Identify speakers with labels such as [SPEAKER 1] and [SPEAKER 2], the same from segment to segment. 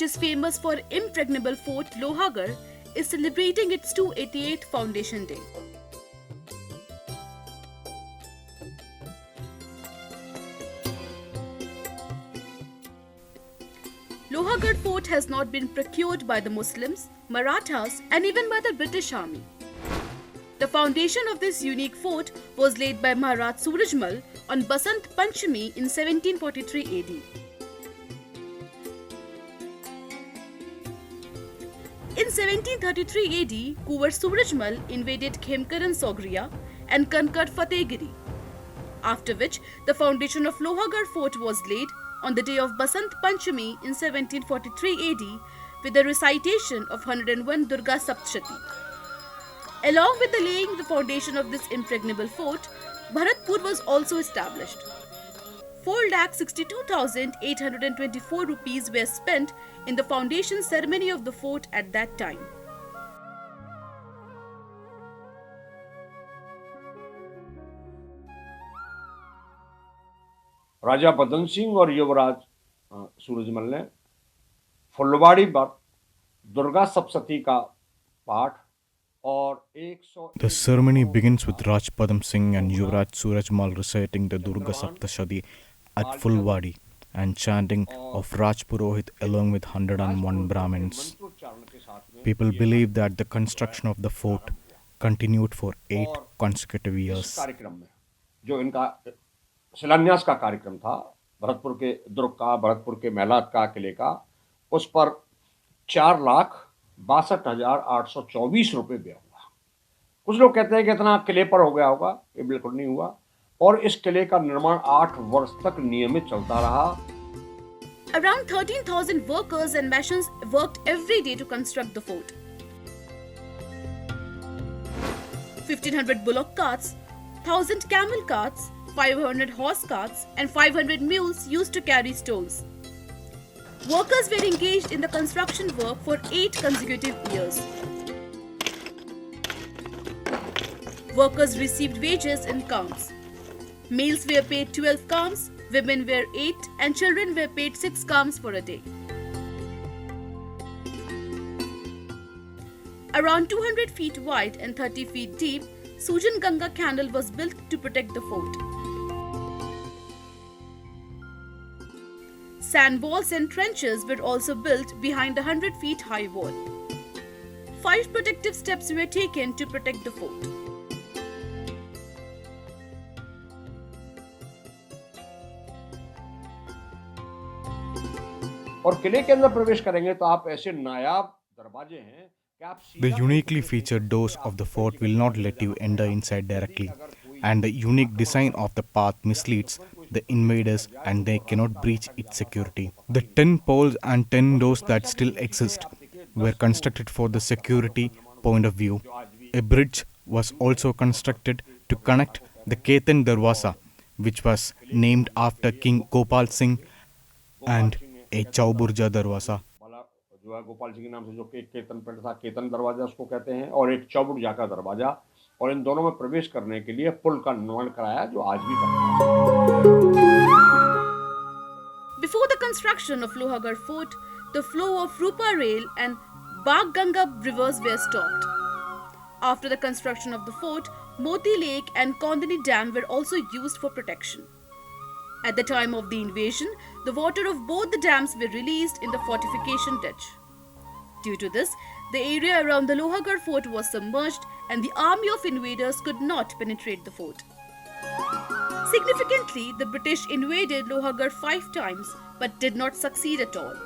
[SPEAKER 1] is famous for impregnable fort Lohagarh, is celebrating its 288th foundation day. Lohagarh fort has not been procured by the Muslims, Marathas and even by the British army. The foundation of this unique fort was laid by Maharaj Surajmal on Basant Panchami in 1743 AD. In 1733 AD, Kuwar Surajmal invaded Khemkaran Sogriya and conquered Fatehgiri, after which the foundation of Lohagarh fort was laid on the day of Basant Panchami in 1743 AD with the recitation of 101 Durga Saptshati. Along with the laying the foundation of this impregnable fort, Bharatpur was also established. 4,62,824 rupees were spent in the foundation ceremony of the fort at that time.
[SPEAKER 2] राजा पदन सिंह और युवराज सूरजमल ने फुलवाड़ी पर दुर्गा सप्तशती का पाठ और 100
[SPEAKER 3] The ceremony begins with Raj Padam Singh and Yuvraj Surajmal reciting the Durga Saptashati at Fulwadi and chanting of Raj Purohit along with 101 Brahmins. People believe that the construction of the fort continued for 8 consecutive years.
[SPEAKER 2] कार्यक्रम में जो इनका शिलान्यास का कार्यक्रम था, भरतपुर के दुर्ग का, भरतपुर के मेलात का, किले का, उस पर 4,62,824 रुपये व्यय हुआ। कुछ लोग कहते हैं कि इतना किले पर हो गया होगा, ये बिल्कुल नहीं हुआ और इस किले का निर्माण 8 वर्ष तक नियमित चलता रहा।
[SPEAKER 1] Around 13,000 workers and masons worked every day to construct the fort. 1,500 bullock carts, 1,000 camel carts, 500 horse carts and 500 mules used to carry stones. Workers were engaged in the construction work for 8 consecutive years. Workers received wages in counts. Males were paid 12 kams, women were 8 and children were paid 6 kams for a day. Around 200 feet wide and 30 feet deep, Sujan Ganga Canal was built to protect the fort. Sand walls and trenches were also built behind the 100 feet high wall. 5 protective steps were taken to protect the fort.
[SPEAKER 2] और किले के अंदर प्रवेश करेंगे तो आप ऐसे नायाब दरवाजे हैं कि आप
[SPEAKER 3] The uniquely featured doors of the fort will not let you enter inside directly, and the unique design of the path misleads the invaders and they cannot breach its security. The 10 poles and 10 doors that still exist were constructed for the security point of view. A bridge was also constructed to connect the Ketan Darwaza, which was named after King Gopal Singh, and a Chauburja Darwaza.
[SPEAKER 2] जो है गोपाल सिंह के नाम से जो केतन पेड़ था, केतन दरवाजा उसको कहते हैं, और एक चौबुर्जा का दरवाजा, और इन दोनों में प्रवेश करने के लिए पुल का निर्माण कराया जो आज भी करता है।
[SPEAKER 1] Before the construction of Lohagarh fort, the flow of Rupa rail and Baghganga rivers were stopped. After the construction of the fort, Moti Lake and Kondani Dam were also used for protection. At the time of the invasion, the water of both the dams were released in the fortification ditch. Due to this, the area around the Lohagarh fort was submerged and the army of invaders could not penetrate the fort. Significantly, the British invaded Lohagarh 5 times but did not succeed at all.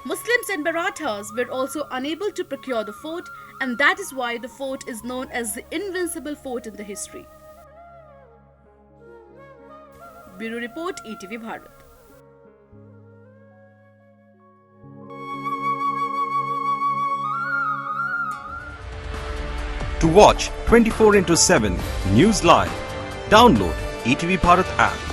[SPEAKER 1] Muslims and Marathas were also unable to procure the fort, and that is why the fort is known as the invincible fort in the history. Bureau Report, ETV Bharat.
[SPEAKER 4] To watch 24/7 News Live, download ETV Bharat app.